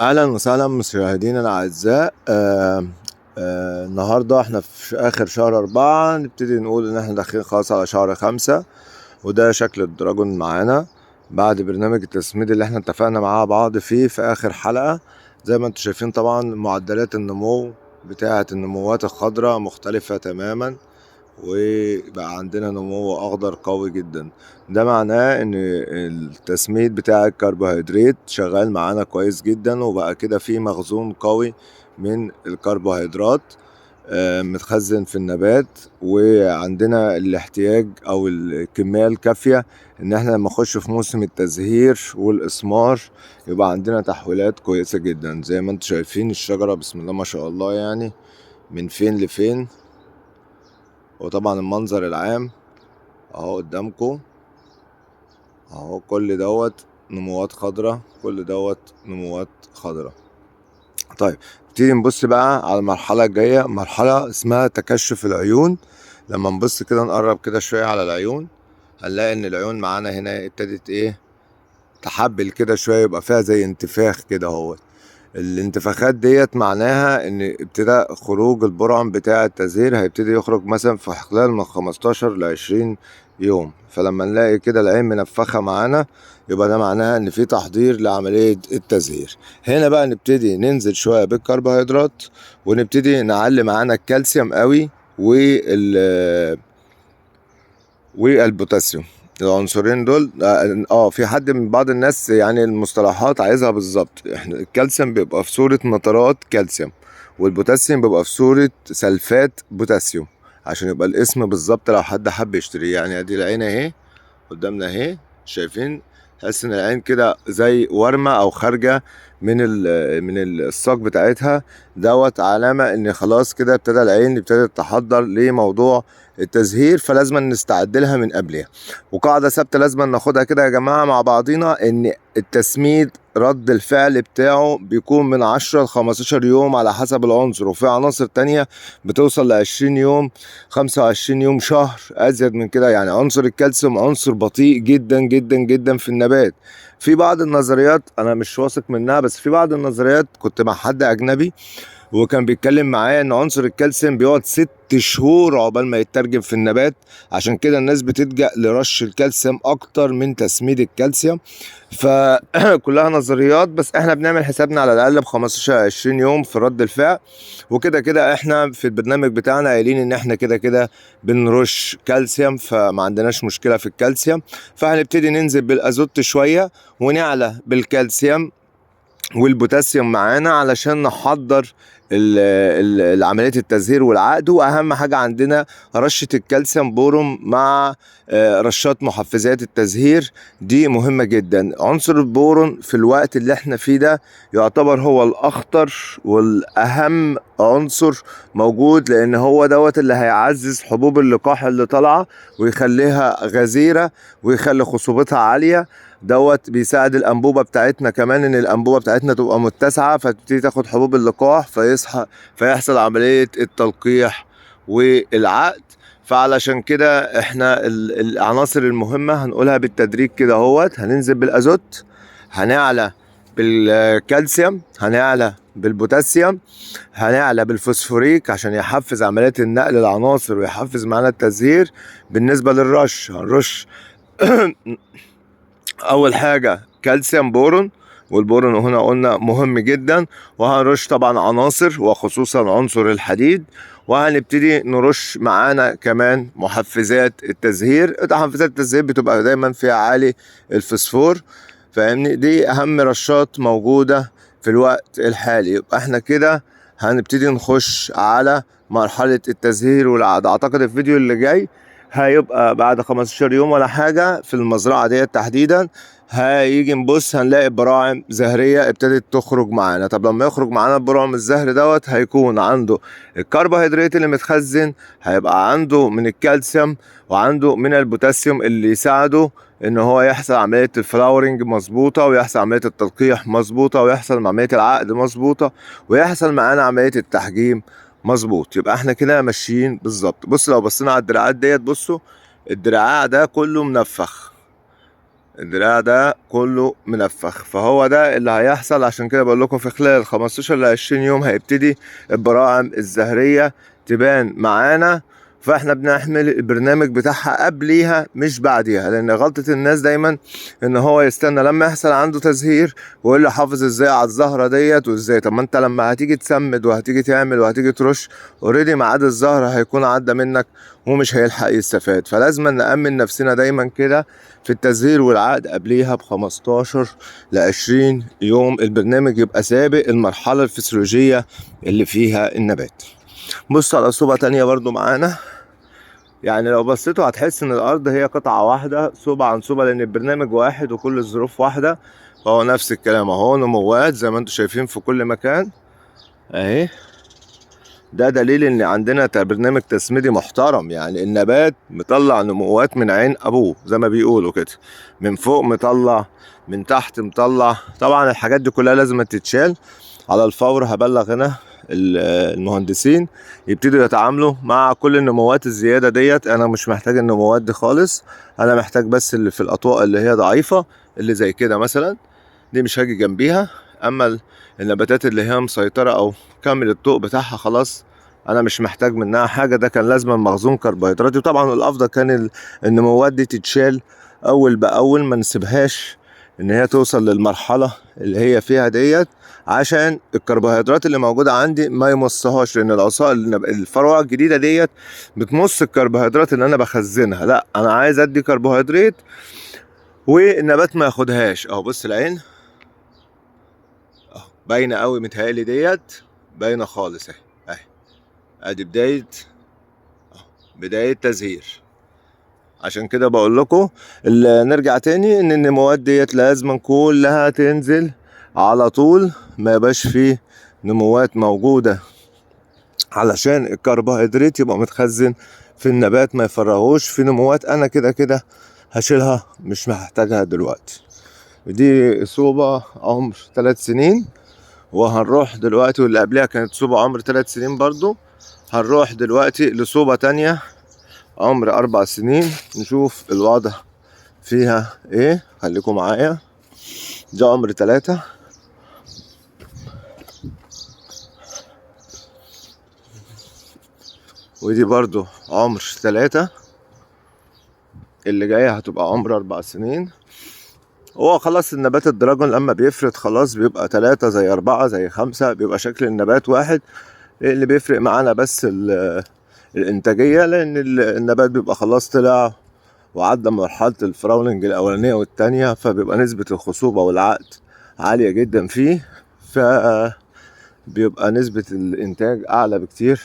اهلا وسهلا مشاهدينا الاعزاء. النهارده احنا في اخر شهر 4، نبتدي نقول ان احنا داخلين خلاص على شهر 5، وده شكل الدراجون معانا بعد برنامج التسميد اللي احنا اتفقنا مع بعض فيه في اخر حلقة. زي ما انتم شايفين طبعا معدلات النمو بتاعة النموات الخضراء مختلفة تماما، وبقى عندنا نمو اخضر قوي جدا. ده معناه ان التسميد بتاع الكربوهيدرات شغال معانا كويس جدا، وبقى كده في مخزون قوي من الكربوهيدرات متخزن في النبات، وعندنا الاحتياج او الكمية الكافية ان احنا لما نخش في موسم التزهير والاسمار يبقى عندنا تحويلات كويسة جدا. زي ما انتم شايفين الشجرة بسم الله ما شاء الله، يعني من فين لفين. وطبعا المنظر العام اهو قدامكم اهو، كل دوت نموات خضراء، كل دوت نموات خضراء. طيب نبتدي نبص بقى على المرحلة الجاية، مرحلة اسمها تكشف العيون. لما نبص كده نقرب كده شوية على العيون، هنلاقي ان العيون معانا هنا ابتدت ايه، تحبل كده شوية، يبقى فيها زي انتفاخ كده. هو الانتفاخات ديت معناها ان ابتدى خروج البرعم بتاع التزهير، هيبتدي يخرج مثلا في خلال من 15 ل20 يوم. فلما نلاقي كده العين منفخة معانا يبقى ده معناها ان في تحضير لعملية التزهير. هنا بقى نبتدي ننزل شوية بالكربوهيدرات، ونبتدي نعلي معانا الكالسيوم قوي والبوتاسيوم. العنصرين دول في حد من بعض الناس يعني المصطلحات عايزها بالظبط. احنا الكالسيوم بيبقى في صورة نترات كالسيوم، والبوتاسيوم بيبقى في صورة سلفات بوتاسيوم، عشان يبقى الاسم بالظبط لو حد حب يشتريه. يعني ادي العين اهي قدامنا اهي، شايفين؟ تحس ان العين كده زي ورمة او خارجة من الساق بتاعتها، دوت علامة ان خلاص كده ابتدى العين ابتدت تحضر لموضوع التزهير، فلازم نستعد لها من قبلها. وقاعدة ثابتة لازم ناخدها كده يا جماعة مع بعضينا، ان التسميد رد الفعل بتاعه بيكون من 10 ل 15 يوم على حسب العنصر، وفي عناصر تانية بتوصل ل 20 يوم، 25 يوم، شهر، ازيد من كده. يعني عنصر الكالسيوم عنصر بطيء جدا جدا جدا في النبات. في بعض النظريات انا مش واثق منها، بس في بعض النظريات كنت مع حد اجنبي وكان بيتكلم معايا ان عنصر الكالسيوم بيقعد 6 شهور عقبال ما يترجم في النبات. عشان كده الناس بتلجأ لرش الكالسيوم اكتر من تسميد الكالسيوم. فكلها نظريات، بس احنا بنعمل حسابنا على الاقل ب 15 20 يوم في رد الفعل. وكده كده احنا في البرنامج بتاعنا قايلين ان احنا كده كده بنرش كالسيوم، فما عندناش مشكلة في الكالسيوم. فهنبتدي ننزل بالازوت شوية ونعلى بالكالسيوم والبوتاسيوم معانا علشان نحضر عملية التزهير والعقد. واهم حاجة عندنا رشة الكالسيوم بوروم مع رشات محفزات التزهير، دي مهمة جدا. عنصر البورون في الوقت اللي احنا فيه ده يعتبر هو الاخطر والاهم عنصر موجود، لان هو دوت اللي هيعزز حبوب اللقاح اللي طالعة ويخليها غزيرة ويخلي خصوبتها عالية. دوت بيساعد الانبوبه بتاعتنا كمان، ان الانبوبه بتاعتنا تبقى متسعه فتبتدي تاخد حبوب اللقاح فيحصل عمليه التلقيح والعقد. فعلشان كده احنا العناصر المهمه هنقولها بالتدريج كده. اهوت هننزل بالازوت، هنعلى بالكالسيوم، هنعلى بالبوتاسيوم، هنعلى بالفوسفوريك عشان يحفز عملية النقل العناصر ويحفز معانا التزهير. بالنسبة للرش هنرش اول حاجة كالسيوم بورون، والبورون هنا قلنا مهم جدا. وهنرش طبعا عناصر وخصوصا عنصر الحديد، وهنبتدي نرش معانا كمان محفزات التزهير. محفزات التزهير بتبقى دايما فيها عالي الفسفور، فاهمني؟ دي اهم رشات موجودة في الوقت الحالي. يبقى احنا كده هنبتدي نخش على مرحلة التزهير والعقد. اعتقد الفيديو اللي جاي هيبقى بعد 15 يوم ولا حاجة في المزرعة ديت تحديدا، هيجي نبص هنلاقي براعم زهرية ابتدت تخرج معانا. طب لما يخرج معانا البراعم الزهر دوت، هيكون عنده الكربوهيدرات اللي متخزن، هيبقى عنده من الكالسيوم وعنده من البوتاسيوم اللي يساعده ان هو يحصل عملية الفلاورنج مظبوطة، ويحصل عملية التلقيح مظبوطة، ويحصل عملية العقد مظبوطة، ويحصل معانا عملية التحجيم مظبوط. يبقى احنا كده ماشيين بالظبط. بص لو بصينا على الدراعات ديت، بصوا الدراع ده كله منفخ، الدراع ده كله منفخ، فهو ده اللي هيحصل. عشان كده بقول لكم في خلال 15 ل 20 يوم هيبتدي البراعم الزهرية تبان معانا. فاحنا بنحمل البرنامج بتاعها قبليها مش بعديها، لان غلطة الناس دايما ان هو يستنى لما يحصل عنده تزهير ويقول لي حافظ ازاي على الزهرة ديت وازاي. طب ما انت لما هتيجي تسمد وهتيجي تعمل وهتيجي ترش اوريدي ميعاد الزهرة هيكون عدى منك ومش هيلحق يستفاد. فلازم نأمن نفسنا دايما كده في التزهير والعقد قبليها ب15 ل 20 يوم، البرنامج يبقى سابق المرحلة الفسيولوجية اللي فيها النبات. بص على صوبة تانية برضو معانا، يعني لو بصيتوا هتحس ان الارض هي قطعة واحدة صوبة عن صوبة، لان البرنامج واحد وكل الظروف واحدة. فهو نفس الكلام اهو، نموات زي ما انتم شايفين في كل مكان اهي. ده دليل ان عندنا برنامج تسميدي محترم، يعني النبات مطلع نموات من عين ابوه زي ما بيقولوا كده، من فوق مطلع، من تحت مطلع. طبعا الحاجات دي كلها لازم تتشال على الفور. هبلغ هنا المهندسين يبتدوا يتعاملوا مع كل النموات الزيادة ديت. انا مش محتاج النموات دي خالص، انا محتاج بس اللي في الاطواق اللي هي ضعيفة اللي زي كده مثلا، دي مش هاجي جنبيها. اما النباتات اللي هي مسيطرة او كامل الطوق بتاعها خلاص انا مش محتاج منها حاجة. ده كان لازم مخزون كربوهيدراتي، وطبعا الافضل كان النموات دي تتشال اول باول، ما نسيبهاش ان هي توصل للمرحلة اللي هي فيها ديت، عشان الكربوهيدرات اللي موجودة عندي ما يمصهاش. لان الفروع الجديدة ديت بتمص الكربوهيدرات اللي انا بخزنها. لا انا عايز ادي كربوهيدرات والنبات ما ياخدهاش. اهو بص العين اهو باينه قوي، متهيألي ديت باينه خالص اهي. اهي ادي بدايه اهو، بدايه تزهير. عشان كده بقول لكم نرجع تاني ان النموات ديت لازم كلها تنزل على طول، ما يبقاش فيه نموات موجوده، علشان الكربوهيدرات يبقى متخزن في النبات ما يفرغوش في نموات انا كده كده هشيلها مش محتاجها دلوقتي. دي صوبة عمر 3 سنين، وهنروح دلوقتي، واللي قبلها كانت صوبة عمر 3 سنين برضو. هنروح دلوقتي لصوبة تانية عمر 4 سنين نشوف الوضع فيها ايه. خليكم معايا. ده عمر 3، ودي برضو عمر 3. اللي جاية هتبقى عمر 4 سنين. هو خلاص النبات الدراجون لما بيفرد خلاص بيبقى 3 زي 4 زي 5، بيبقى شكل النبات واحد. اللي بيفرق معانا بس الانتاجية، لان النبات بيبقى خلاص طلع وعدى مرحلة الفراولنج الاولانية والتانية، فبيبقى نسبة الخصوبة والعقد عالية جدا فيه، فبيبقى نسبة الانتاج اعلى بكتير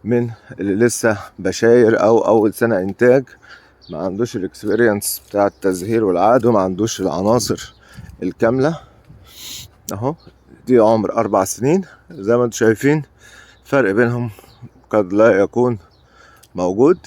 من اللي لسه بشاير او اول سنة انتاج، ما عندوش الاكسبيرينس بتاع التزهير والعقد وما عندوش العناصر الكاملة. اهو دي عمر 4 سنين زي ما انتم شايفين، فرق بينهم قد لا يكون موجود.